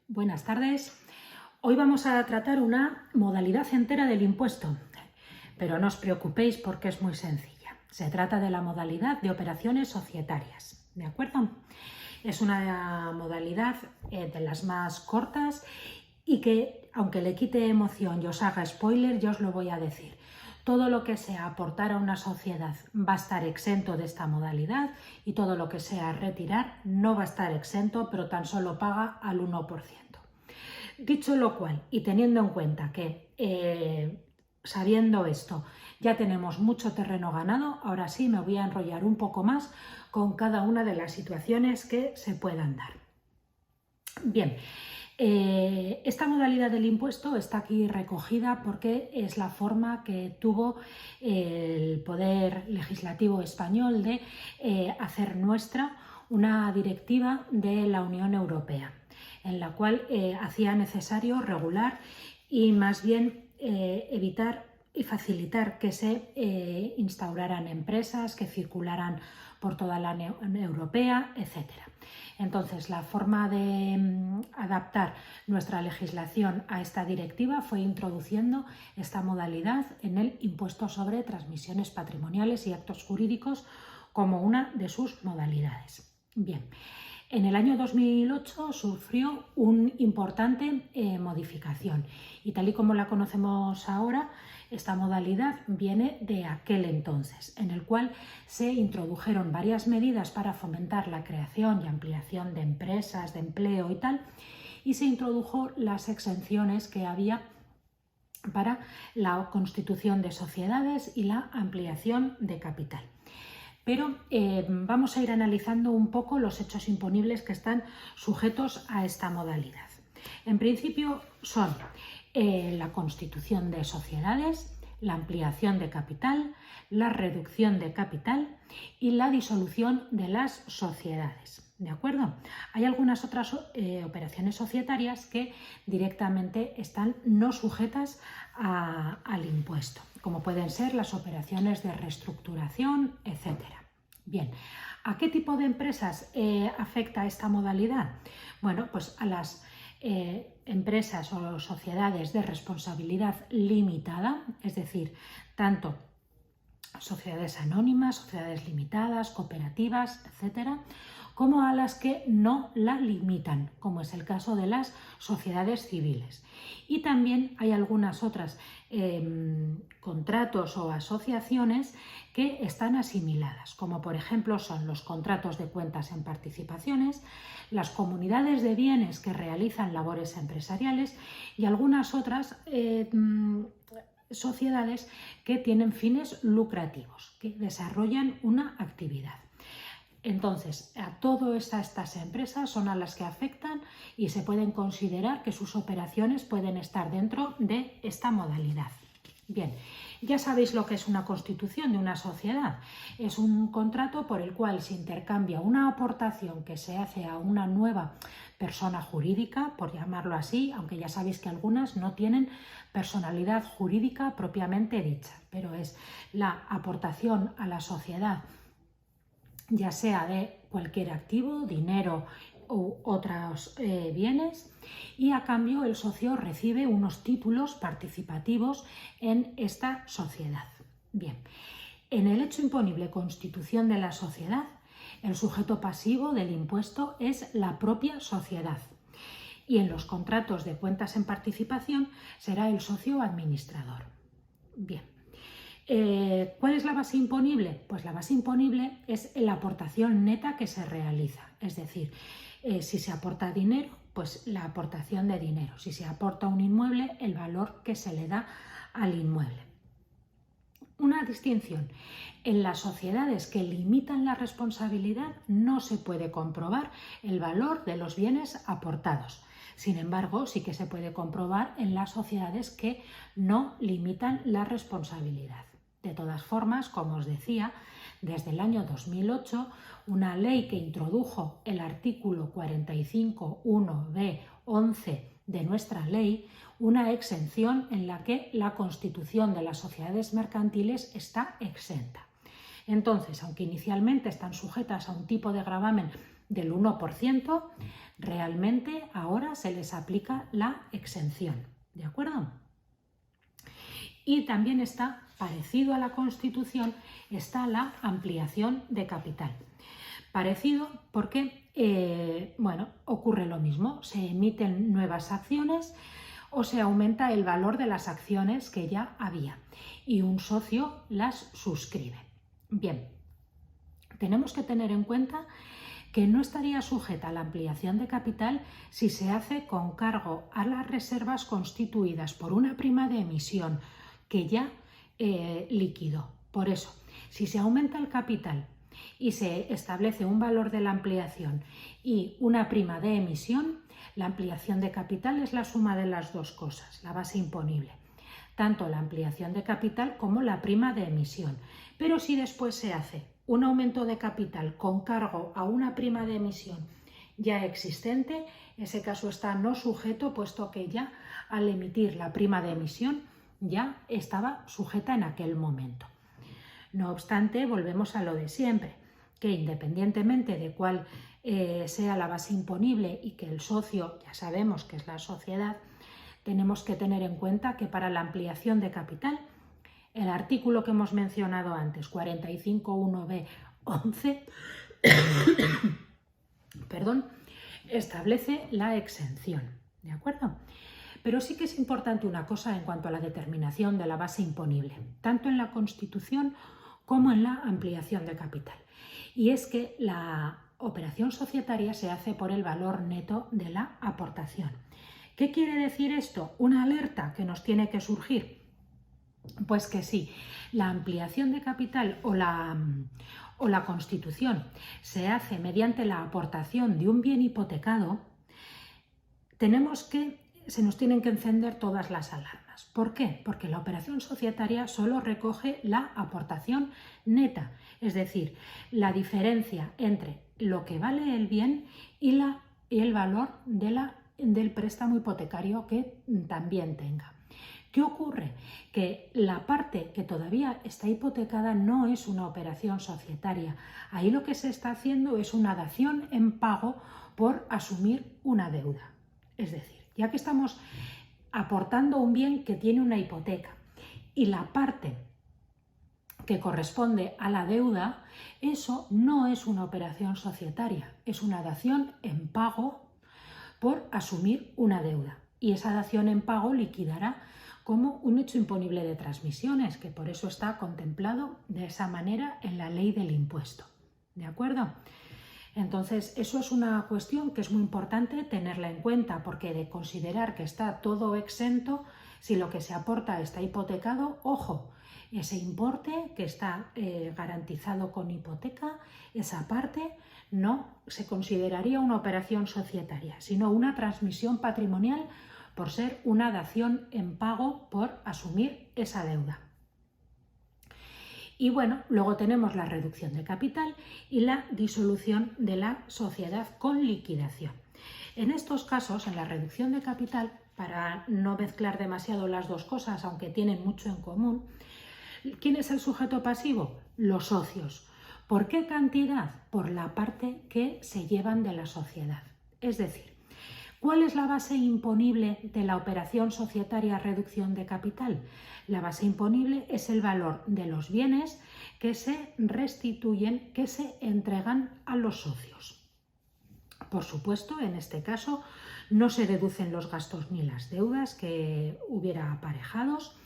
Buenas tardes. Hoy vamos a tratar una modalidad entera del impuesto, pero no os preocupéis porque es muy sencilla. Se trata de la modalidad de operaciones societarias, ¿de acuerdo? Es una modalidad de las más cortas y que, aunque le quite emoción y os haga spoiler, yo os lo voy a decir. Todo lo que sea aportar a una sociedad va a estar exento de esta modalidad y todo lo que sea retirar no va a estar exento, pero tan solo paga al 1%. Dicho lo cual, y teniendo en cuenta que sabiendo esto ya tenemos mucho terreno ganado, ahora sí me voy a enrollar un poco más con cada una de las situaciones que se puedan dar. Bien. Esta modalidad del impuesto está aquí recogida porque es la forma que tuvo el Poder Legislativo español de hacer nuestra una directiva de la Unión Europea, en la cual hacía necesario regular y más bien evitar y facilitar que se instauraran empresas, que circularan por toda la Unión Europea, etc. Entonces, la forma de adaptar nuestra legislación a esta directiva fue introduciendo esta modalidad en el impuesto sobre transmisiones patrimoniales y actos jurídicos como una de sus modalidades. Bien, en el año 2008 sufrió una importante modificación y tal y como la conocemos ahora, esta modalidad viene de aquel entonces, en el cual se introdujeron varias medidas para fomentar la creación y ampliación de empresas, de empleo y tal, y se introdujo las exenciones que había para la constitución de sociedades y la ampliación de capital. Pero vamos a ir analizando un poco los hechos imponibles que están sujetos a esta modalidad. En principio son la constitución de sociedades, la ampliación de capital, la reducción de capital y la disolución de las sociedades. ¿De acuerdo? Hay algunas otras operaciones societarias que directamente están no sujetas al impuesto, como pueden ser las operaciones de reestructuración, etc. Bien, ¿a qué tipo de empresas afecta esta modalidad? Bueno, pues a las empresas o sociedades de responsabilidad limitada, es decir, tanto sociedades anónimas, sociedades limitadas, cooperativas, etcétera, como a las que no la limitan, como es el caso de las sociedades civiles. Y también hay algunas otras contratos o asociaciones que están asimiladas, como por ejemplo son los contratos de cuentas en participaciones, las comunidades de bienes que realizan labores empresariales y algunas otras sociedades que tienen fines lucrativos, que desarrollan una actividad. Entonces, a todas estas empresas son a las que afectan y se pueden considerar que sus operaciones pueden estar dentro de esta modalidad. Bien, ya sabéis lo que es una constitución de una sociedad. Es un contrato por el cual se intercambia una aportación que se hace a una nueva persona jurídica, por llamarlo así, aunque ya sabéis que algunas no tienen personalidad jurídica propiamente dicha, pero es la aportación a la sociedad, ya sea de cualquier activo, dinero u otros bienes, y a cambio el socio recibe unos títulos participativos en esta sociedad. Bien, en el hecho imponible constitución de la sociedad, el sujeto pasivo del impuesto es la propia sociedad y en los contratos de cuentas en participación será el socio administrador. Bien. ¿Cuál es la base imponible? Pues la base imponible es la aportación neta que se realiza, es decir, si se aporta dinero, pues la aportación de dinero, si se aporta un inmueble, el valor que se le da al inmueble. Una distinción: en las sociedades que limitan la responsabilidad no se puede comprobar el valor de los bienes aportados. Sin embargo, sí que se puede comprobar en las sociedades que no limitan la responsabilidad. De todas formas, como os decía, desde el año 2008, una ley que introdujo el artículo 45.1b11 de nuestra ley, una exención en la que la constitución de las sociedades mercantiles está exenta. Entonces, aunque inicialmente están sujetas a un tipo de gravamen del 1%, realmente ahora se les aplica la exención, ¿de acuerdo? Y también está, parecido a la Constitución, está la ampliación de capital. Parecido porque, ocurre lo mismo, se emiten nuevas acciones o se aumenta el valor de las acciones que ya había y un socio las suscribe. Bien, tenemos que tener en cuenta que no estaría sujeta a la ampliación de capital si se hace con cargo a las reservas constituidas por una prima de emisión que ya liquidó. Por eso, si se aumenta el capital y se establece un valor de la ampliación y una prima de emisión, la ampliación de capital es la suma de las dos cosas, la base imponible, tanto la ampliación de capital como la prima de emisión. Pero si después se hace un aumento de capital con cargo a una prima de emisión ya existente, ese caso está no sujeto, puesto que ya al emitir la prima de emisión ya estaba sujeta en aquel momento. No obstante, volvemos a lo de siempre, que independientemente de cuál sea la base imponible y que el socio, ya sabemos que es la sociedad, tenemos que tener en cuenta que para la ampliación de capital, el artículo que hemos mencionado antes, 45.1b11, establece la exención, ¿de acuerdo? Pero sí que es importante una cosa en cuanto a la determinación de la base imponible, tanto en la Constitución como en la ampliación de capital. Y es que la operación societaria se hace por el valor neto de la aportación. ¿Qué quiere decir esto? ¿Una alerta que nos tiene que surgir? Pues que sí, la ampliación de capital o la constitución se hace mediante la aportación de un bien hipotecado, se nos tienen que encender todas las alarmas. ¿Por qué? Porque la operación societaria solo recoge la aportación neta, es decir, la diferencia entre lo que vale el bien y el valor del préstamo hipotecario que también tenga. ¿Qué ocurre? Que la parte que todavía está hipotecada no es una operación societaria. Ahí lo que se está haciendo es una dación en pago por asumir una deuda. Es decir, ya que estamos aportando un bien que tiene una hipoteca y la parte que corresponde a la deuda, eso no es una operación societaria, es una dación en pago por asumir una deuda. Y esa dación en pago liquidará como un hecho imponible de transmisiones, que por eso está contemplado de esa manera en la ley del impuesto. ¿De acuerdo? Entonces, eso es una cuestión que es muy importante tenerla en cuenta, porque de considerar que está todo exento, si lo que se aporta está hipotecado, ojo, ese importe que está garantizado con hipoteca, esa parte no se consideraría una operación societaria, sino una transmisión patrimonial por ser una dación en pago por asumir esa deuda. Y bueno, luego tenemos la reducción de capital y la disolución de la sociedad con liquidación. En estos casos, en la reducción de capital, para no mezclar demasiado las dos cosas, aunque tienen mucho en común, ¿quién es el sujeto pasivo? Los socios. ¿Por qué cantidad? Por la parte que se llevan de la sociedad. Es decir, ¿cuál es la base imponible de la operación societaria reducción de capital? La base imponible es el valor de los bienes que se restituyen, que se entregan a los socios. Por supuesto, en este caso no se deducen los gastos ni las deudas que hubiera aparejados.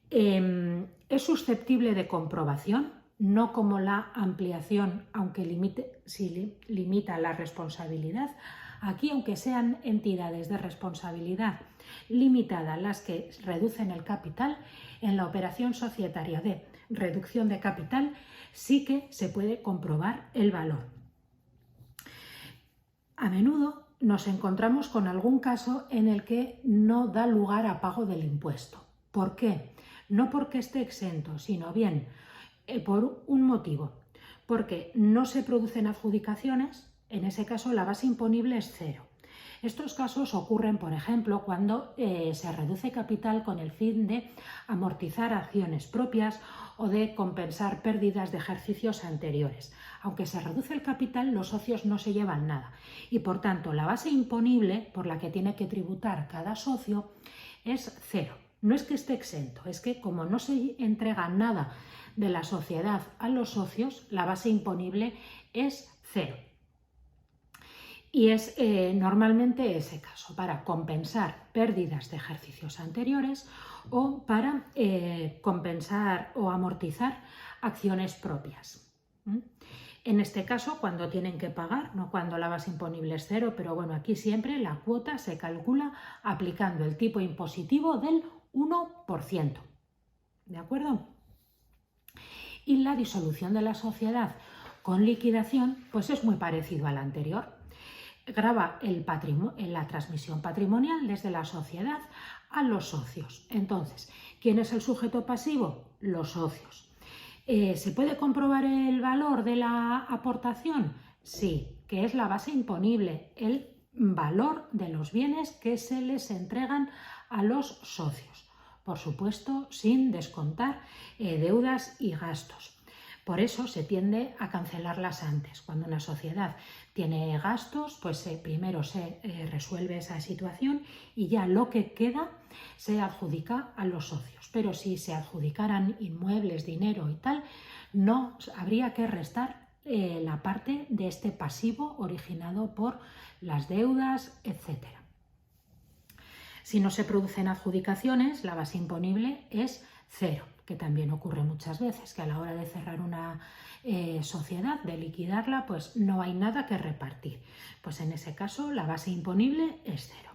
Es susceptible de comprobación, no como la ampliación, aunque limita la responsabilidad. Aquí, aunque sean entidades de responsabilidad limitada las que reducen el capital, en la operación societaria de reducción de capital sí que se puede comprobar el valor. A menudo nos encontramos con algún caso en el que no da lugar a pago del impuesto. ¿Por qué? No porque esté exento, sino bien por un motivo. Porque no se producen adjudicaciones, en ese caso la base imponible es cero. Estos casos ocurren, por ejemplo, cuando se reduce capital con el fin de amortizar acciones propias o de compensar pérdidas de ejercicios anteriores. Aunque se reduce el capital, los socios no se llevan nada y, por tanto, la base imponible por la que tiene que tributar cada socio es cero. No es que esté exento, es que como no se entrega nada de la sociedad a los socios, la base imponible es cero. Y es normalmente ese caso para compensar pérdidas de ejercicios anteriores o para compensar o amortizar acciones propias. En este caso, cuando tienen que pagar, no cuando la base imponible es cero, pero bueno, aquí siempre la cuota se calcula aplicando el tipo impositivo del 1%. ¿De acuerdo? Y la disolución de la sociedad con liquidación, pues es muy parecido al anterior. Grava la transmisión patrimonial desde la sociedad a los socios. Entonces, ¿quién es el sujeto pasivo? Los socios. ¿Se puede comprobar el valor de la aportación? Sí, que es la base imponible, el valor de los bienes que se les entregan a los socios. Por supuesto, sin descontar deudas y gastos. Por eso se tiende a cancelarlas antes. Cuando una sociedad tiene gastos, pues primero se resuelve esa situación y ya lo que queda se adjudica a los socios. Pero si se adjudicaran inmuebles, dinero y tal, no habría que restar la parte de este pasivo originado por las deudas, etc. Si no se producen adjudicaciones, la base imponible es cero, que también ocurre muchas veces, que a la hora de cerrar una sociedad, de liquidarla, pues no hay nada que repartir. Pues en ese caso la base imponible es cero.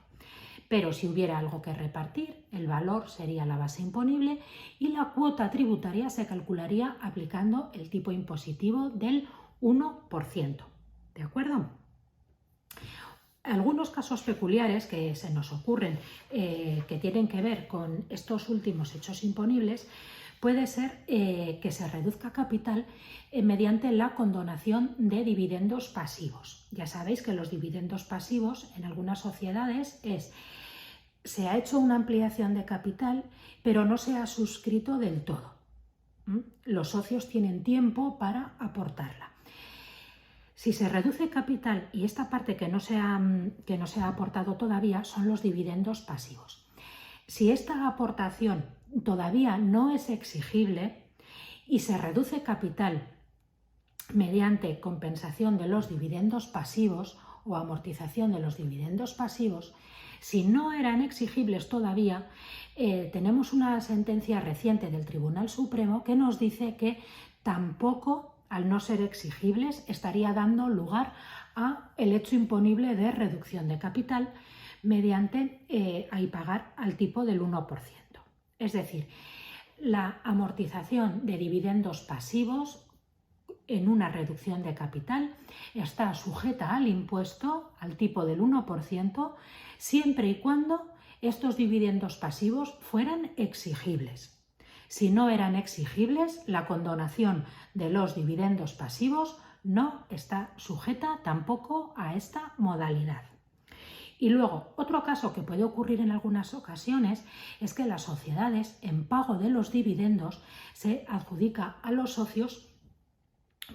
Pero si hubiera algo que repartir, el valor sería la base imponible y la cuota tributaria se calcularía aplicando el tipo impositivo del 1%. ¿De acuerdo? Algunos casos peculiares que se nos ocurren que tienen que ver con estos últimos hechos imponibles puede ser que se reduzca capital mediante la condonación de dividendos pasivos. Ya sabéis que los dividendos pasivos en algunas sociedades se ha hecho una ampliación de capital, pero no se ha suscrito del todo. Los socios tienen tiempo para aportarla. Si se reduce capital y esta parte que no se ha aportado todavía son los dividendos pasivos. Si esta aportación todavía no es exigible y se reduce capital mediante compensación de los dividendos pasivos o amortización de los dividendos pasivos, si no eran exigibles todavía, tenemos una sentencia reciente del Tribunal Supremo que nos dice que tampoco, al no ser exigibles, estaría dando lugar a el hecho imponible de reducción de capital mediante pagar al tipo del 1%. Es decir, la amortización de dividendos pasivos en una reducción de capital está sujeta al impuesto al tipo del 1% siempre y cuando estos dividendos pasivos fueran exigibles. Si no eran exigibles, la condonación de los dividendos pasivos no está sujeta tampoco a esta modalidad. Y luego, otro caso que puede ocurrir en algunas ocasiones es que las sociedades, en pago de los dividendos, se adjudica a los socios,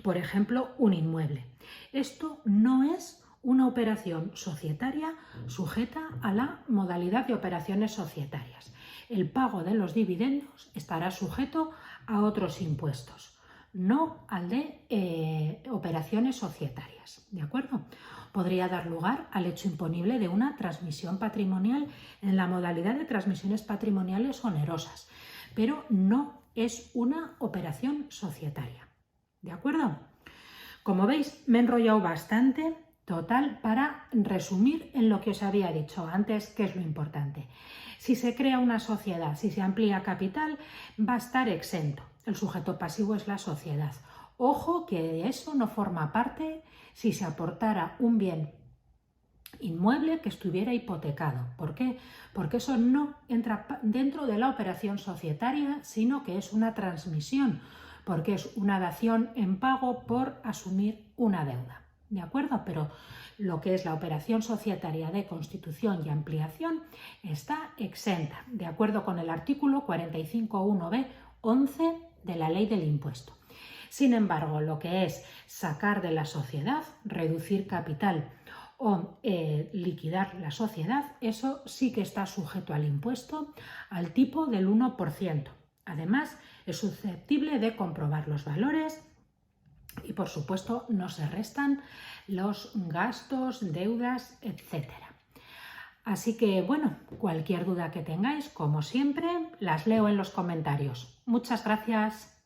por ejemplo, un inmueble. Esto no es una operación societaria sujeta a la modalidad de operaciones societarias. El pago de los dividendos estará sujeto a otros impuestos, no al de operaciones societarias, ¿de acuerdo? Podría dar lugar al hecho imponible de una transmisión patrimonial en la modalidad de transmisiones patrimoniales onerosas, pero no es una operación societaria, ¿de acuerdo? Como veis, me he enrollado bastante. Total, para resumir en lo que os había dicho antes, que es lo importante. Si se crea una sociedad, si se amplía capital, va a estar exento. El sujeto pasivo es la sociedad. Ojo que de eso no forma parte si se aportara un bien inmueble que estuviera hipotecado. ¿Por qué? Porque eso no entra dentro de la operación societaria, sino que es una transmisión, porque es una dación en pago por asumir una deuda. ¿de acuerdo? Pero lo que es la operación societaria de constitución y ampliación está exenta, de acuerdo con el artículo 45.1b 11 de la Ley del Impuesto. Sin embargo, lo que es sacar de la sociedad, reducir capital o liquidar la sociedad, eso sí que está sujeto al impuesto al tipo del 1%. Además, es susceptible de comprobar los valores y, por supuesto, no se restan los gastos, deudas, etc. Así que, bueno, cualquier duda que tengáis, como siempre, las leo en los comentarios. Muchas gracias.